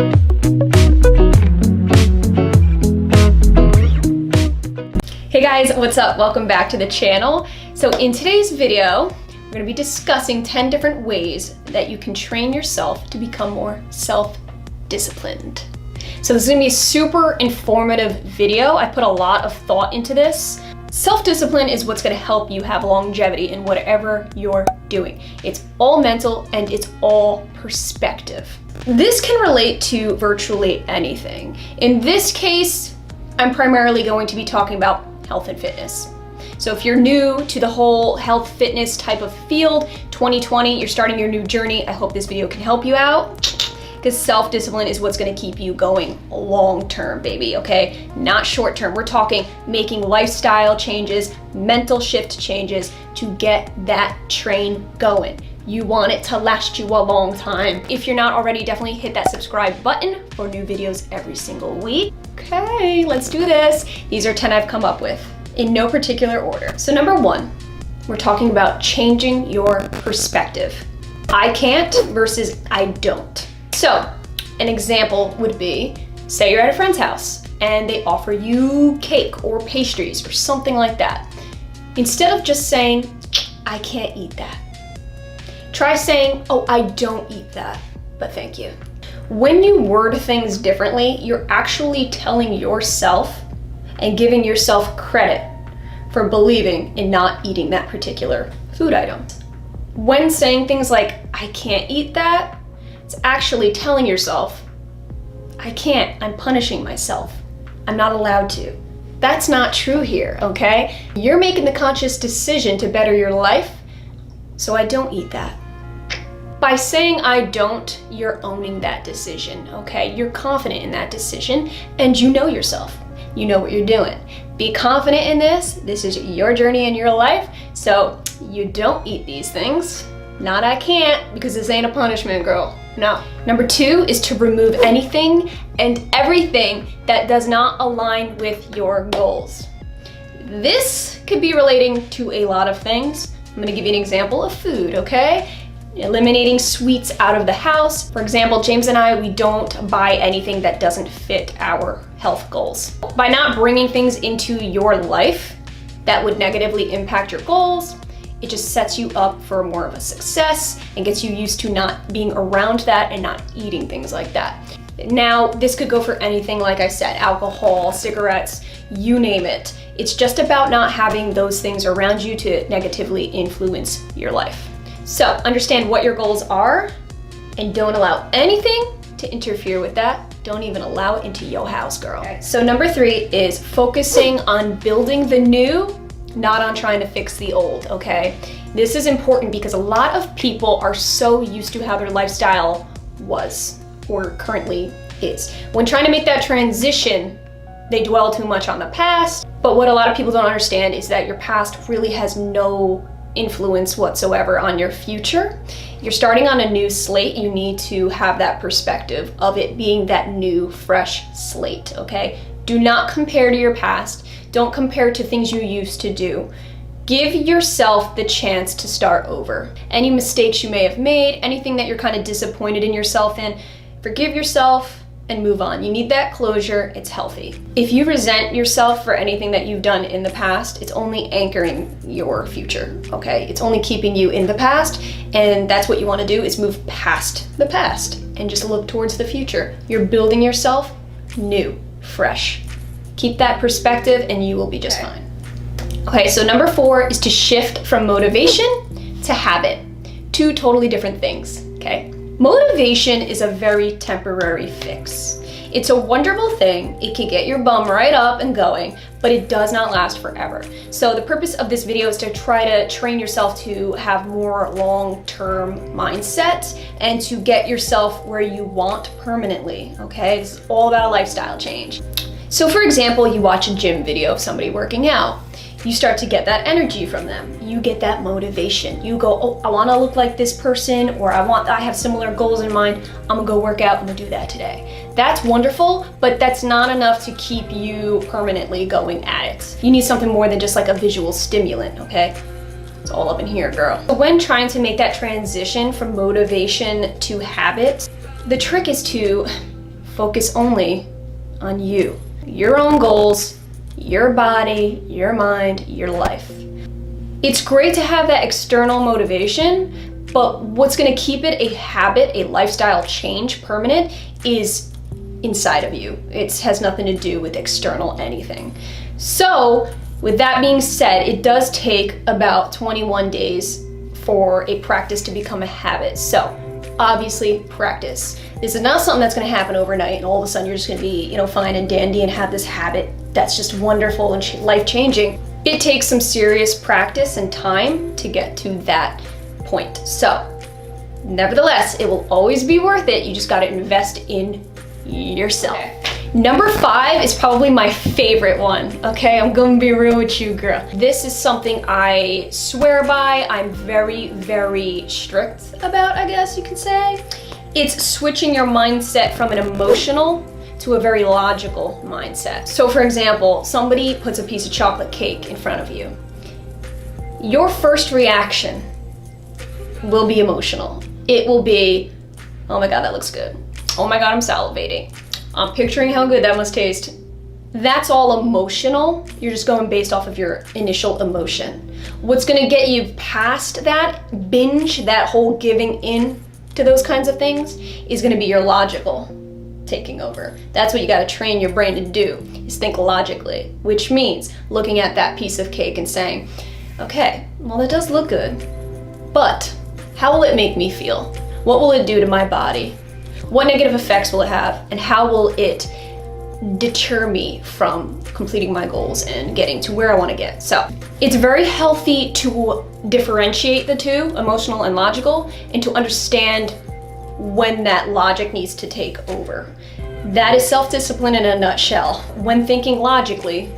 Hey guys, what's up? Welcome back to the channel. So in today's video, we're going to be discussing 10 different ways that you can train yourself to become more self-disciplined. So this is going to be a super informative video. I put a lot of thought into this. Self-discipline is what's going to help you have longevity in whatever you're doing. It's all mental and it's all perspective. This can relate to virtually anything. In this case, I'm primarily going to be talking about health and fitness. So if you're new to the whole health fitness type of field, 2020, you're starting your new journey, I hope this video can help you out, because self-discipline is what's gonna keep you going long-term, baby, okay? Not short-term. We're talking making lifestyle changes, mental shift changes to get that train going. You want it to last you a long time. If you're not already, definitely hit that subscribe button for new videos every single week. Okay, let's do this. These are 10 I've come up with in no particular order. So number 1, we're talking about changing your perspective. I can't versus I don't. So an example would be, say you're at a friend's house and they offer you cake or pastries or something like that. Instead of just saying, I can't eat that, try saying, oh, I don't eat that, but thank you. When you word things differently, you're actually telling yourself and giving yourself credit for believing in not eating that particular food item. When saying things like, I can't eat that, it's actually telling yourself, I can't, I'm punishing myself. I'm not allowed to. That's not true here, okay? You're making the conscious decision to better your life, so I don't eat that. By saying I don't, you're owning that decision, okay? You're confident in that decision and you know yourself. You know what you're doing. Be confident in this. This is your journey in your life. So you don't eat these things. Not I can't, because this ain't a punishment, girl. No. Number 2 is to remove anything and everything that does not align with your goals. This could be relating to a lot of things. I'm gonna give you an example of food, okay? Eliminating sweets out of the house. For example, James and I, we don't buy anything that doesn't fit our health goals. By not bringing things into your life that would negatively impact your goals, it just sets you up for more of a success and gets you used to not being around that and not eating things like that. Now, this could go for anything, like I said, alcohol, cigarettes, you name it. It's just about not having those things around you to negatively influence your life. So understand what your goals are and don't allow anything to interfere with that. Don't even allow it into your house, girl. Okay. So number 3 is focusing on building the new, not on trying to fix the old, okay? This is important because a lot of people are so used to how their lifestyle was or currently is. When trying to make that transition, they dwell too much on the past. But what a lot of people don't understand is that your past really has no influence whatsoever on your future. You're starting on a new slate. You need to have that perspective of it being that new, fresh slate, okay? Do not compare to your past. Don't compare to things you used to do. Give yourself the chance to start over. Any mistakes you may have made, anything that you're kind of disappointed in yourself in, forgive yourself and move on. You need that closure. It's healthy. If you resent yourself for anything that you've done in the past, it's only anchoring your future, okay? It's only keeping you in the past, and that's what you want to do, is move past the past and just look towards the future. You're building yourself new, fresh. Keep that perspective and you will be just fine. Okay, so number 4 is to shift from motivation to habit. 2 totally different things, okay? Motivation is a very temporary fix. It's a wonderful thing. It can get your bum right up and going, but it does not last forever. So the purpose of this video is to try to train yourself to have more long-term mindset and to get yourself where you want permanently, okay? It's all about a lifestyle change. So for example, you watch a gym video of somebody working out. You start to get that energy from them. You get that motivation. You go, oh, I wanna look like this person, or I have similar goals in mind. I'm gonna go work out, I'm gonna do that today. That's wonderful, but that's not enough to keep you permanently going at it. You need something more than just like a visual stimulant, okay? It's all up in here, girl. When trying to make that transition from motivation to habit, the trick is to Focus only on you, your own goals, your body, your mind, your life. It's great to have that external motivation, but what's gonna keep it a habit, a lifestyle change, permanent, is inside of you. It has nothing to do with external anything. So, with that being said, it does take about 21 days for a practice to become a habit. So, obviously, practice. This is not something that's gonna happen overnight and all of a sudden you're just gonna be, fine and dandy and have this habit that's just wonderful and life-changing. It takes some serious practice and time to get to that point. So, nevertheless, it will always be worth it. You just gotta invest in yourself. Okay. Number 5 is probably my favorite one, okay? I'm gonna be real with you, girl. This is something I swear by. I'm very, very strict about, I guess you could say. It's switching your mindset from an emotional to a very logical mindset. So for example, somebody puts a piece of chocolate cake in front of you. Your first reaction will be emotional. It will be, oh my God, that looks good. Oh my God, I'm salivating. I'm picturing how good that must taste. That's all emotional. You're just going based off of your initial emotion. What's gonna get you past that binge, that whole giving in to those kinds of things, is gonna be your logical taking over. That's what you gotta train your brain to do, is think logically, which means looking at that piece of cake and saying, okay, well that does look good, but how will it make me feel? What will it do to my body? What negative effects will it have? And how will it deter me from completing my goals and getting to where I want to get? So it's very healthy to differentiate the two, emotional and logical, and to understand when that logic needs to take over. That is self-discipline in a nutshell. When thinking logically,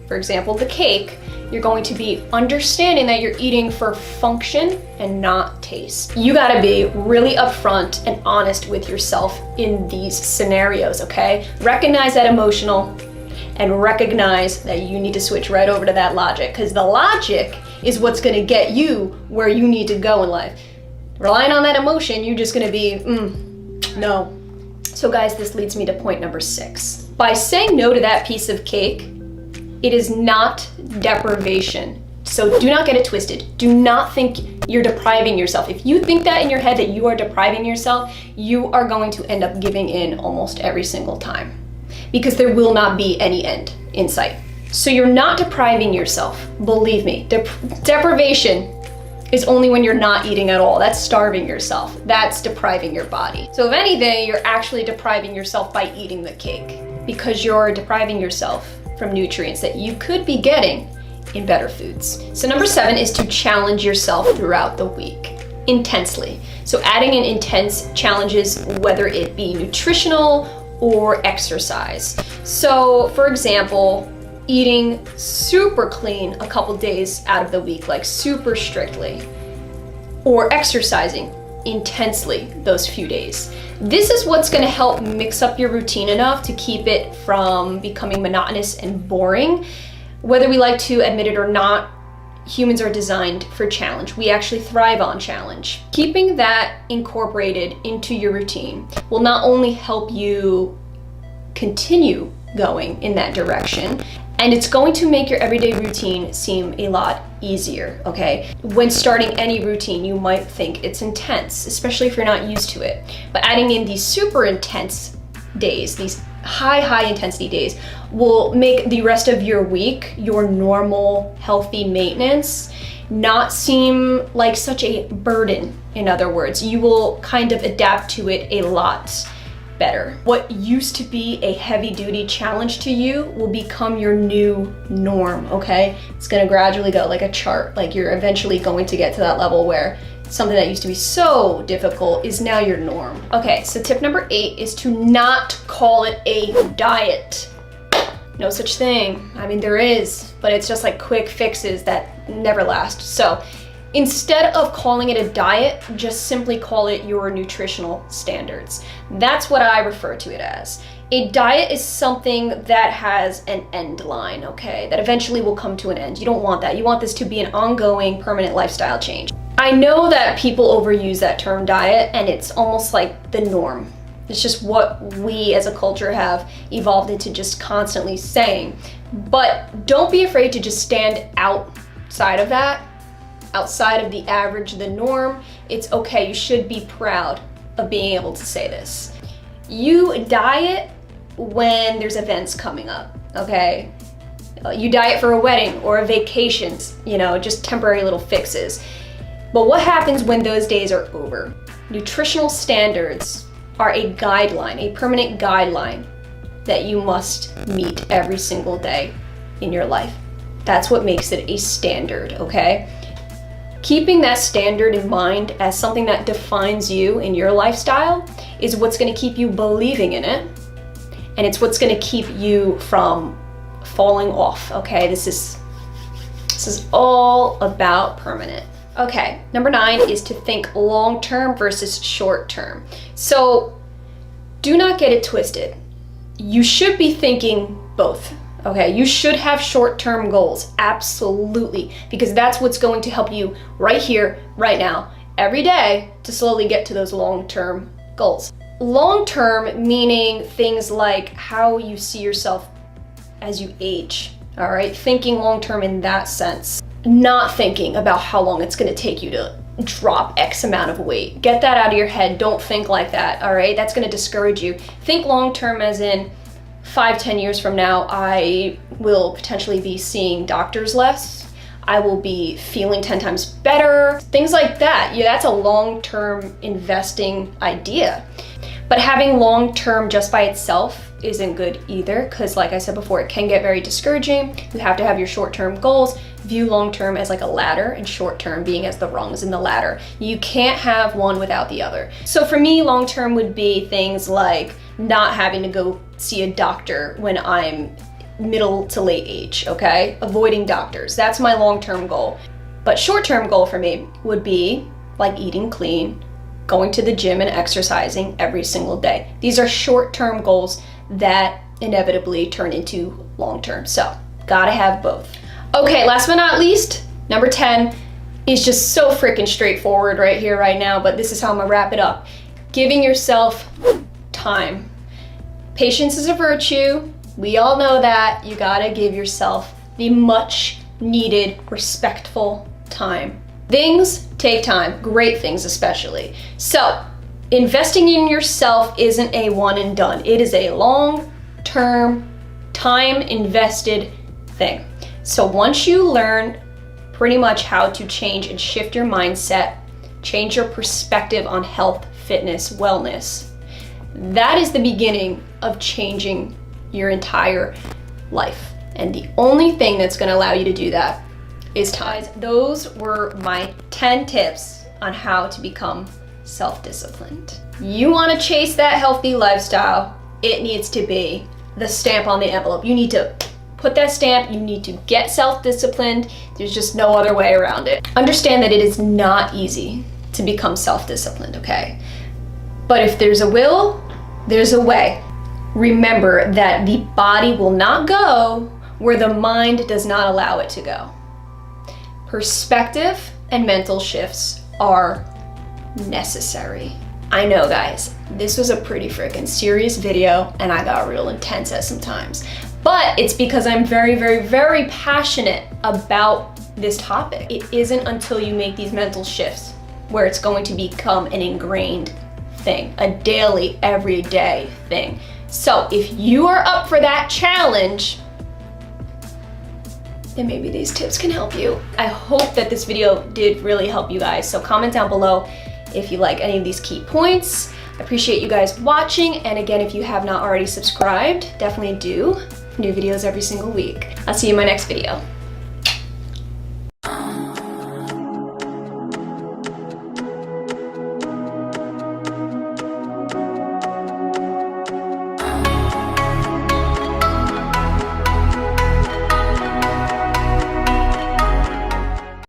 for example, the cake, you're going to be understanding that you're eating for function and not taste. You gotta be really upfront and honest with yourself in these scenarios, okay? Recognize that emotional and recognize that you need to switch right over to that logic, because the logic is what's gonna get you where you need to go in life. Relying on that emotion, you're just gonna be, no. So guys, this leads me to point number 6. By saying no to that piece of cake, it is not deprivation. So do not get it twisted. Do not think you're depriving yourself. If you think that in your head that you are depriving yourself, you are going to end up giving in almost every single time, because there will not be any end in sight. So you're not depriving yourself. Believe me, deprivation is only when you're not eating at all. That's starving yourself. That's depriving your body. So if anything, you're actually depriving yourself by eating the cake, because you're depriving yourself from nutrients that you could be getting in better foods. So number 7 is to challenge yourself throughout the week, intensely. So adding in intense challenges, whether it be nutritional or exercise. So for example, eating super clean a couple days out of the week, like super strictly, or exercising intensely those few days. This is what's gonna help mix up your routine enough to keep it from becoming monotonous and boring. Whether we like to admit it or not, humans are designed for challenge. We actually thrive on challenge. Keeping that incorporated into your routine will not only help you continue going in that direction, and it's going to make your everyday routine seem a lot easier, okay? When starting any routine, you might think it's intense, especially if you're not used to it. But adding in these super intense days, these high intensity days, will make the rest of your week, your normal, healthy maintenance, not seem like such a burden. In other words, you will kind of adapt to it a lot better. What used to be a heavy-duty challenge to you will become your new norm, okay? It's gonna gradually go like a chart, like you're eventually going to get to that level where something that used to be so difficult is now your norm. Okay, so tip number 8 is to not call it a diet. No such thing. I mean, there is, but it's just like quick fixes that never last. So instead of calling it a diet, just simply call it your nutritional standards. That's what I refer to it as. A diet is something that has an end line, okay? That eventually will come to an end. You don't want that. You want this to be an ongoing, permanent lifestyle change. I know that people overuse that term diet, and it's almost like the norm. It's just what we as a culture have evolved into just constantly saying. But don't be afraid to just stand outside of that, outside of the average, the norm. It's okay, you should be proud of being able to say this. You diet when there's events coming up, okay? You diet for a wedding or a vacation, just temporary little fixes. But what happens when those days are over? Nutritional standards are a guideline, a permanent guideline that you must meet every single day in your life. That's what makes it a standard, okay? Keeping that standard in mind as something that defines you in your lifestyle is what's gonna keep you believing in it, and it's what's gonna keep you from falling off, okay? This is all about permanent. Okay, number 9 is to think long-term versus short-term. So do not get it twisted. You should be thinking both, okay? You should have short-term goals, absolutely, because that's what's going to help you right here, right now, every day to slowly get to those long-term goals. Long-term meaning things like how you see yourself as you age, all right? Thinking long-term in that sense. Not thinking about how long it's gonna take you to drop X amount of weight. Get that out of your head. Don't think like that, all right? That's gonna discourage you. Think long-term as in 5-10 years from now, I will potentially be seeing doctors less. I will be feeling 10 times better. Things like that. Yeah, that's a long-term investing idea. But having long-term just by itself isn't good either, because like I said before, it can get very discouraging. You have to have your short-term goals. View long-term as like a ladder and short-term being as the rungs in the ladder. You can't have one without the other. So for me, long-term would be things like not having to go see a doctor when I'm middle to late age, okay? Avoiding doctors, that's my long-term goal. But short-term goal for me would be like eating clean, going to the gym and exercising every single day. These are short-term goals that inevitably turn into long-term. So gotta have both. Okay, last but not least, number 10 is just so freaking straightforward right here, right now, but this is how I'm gonna wrap it up. Giving yourself time. Patience is a virtue. We all know that. You gotta give yourself the much needed, respectful time. Things take time, great things especially. So, investing in yourself isn't a one and done. It is a long-term, time invested thing. So once you learn pretty much how to change and shift your mindset, change your perspective on health, fitness, wellness, that is the beginning of changing your entire life. And the only thing that's gonna allow you to do that is time. Those were my 10 tips on how to become self-disciplined. You wanna chase that healthy lifestyle, it needs to be the stamp on the envelope. You need to put that stamp, you need to get self-disciplined. There's just no other way around it. Understand that it is not easy to become self-disciplined, okay? But if there's a will, there's a way. Remember that the body will not go where the mind does not allow it to go. Perspective and mental shifts are necessary. I know, guys, this was a pretty freaking serious video and I got real intense at some times. But it's because I'm very, very, very passionate about this topic. It isn't until you make these mental shifts where it's going to become an ingrained thing, a daily, everyday thing. So if you are up for that challenge, then maybe these tips can help you. I hope that this video did really help you guys. So comment down below if you like any of these key points. I appreciate you guys watching. And again, if you have not already subscribed, definitely do. New videos every single week. I'll see you in my next video.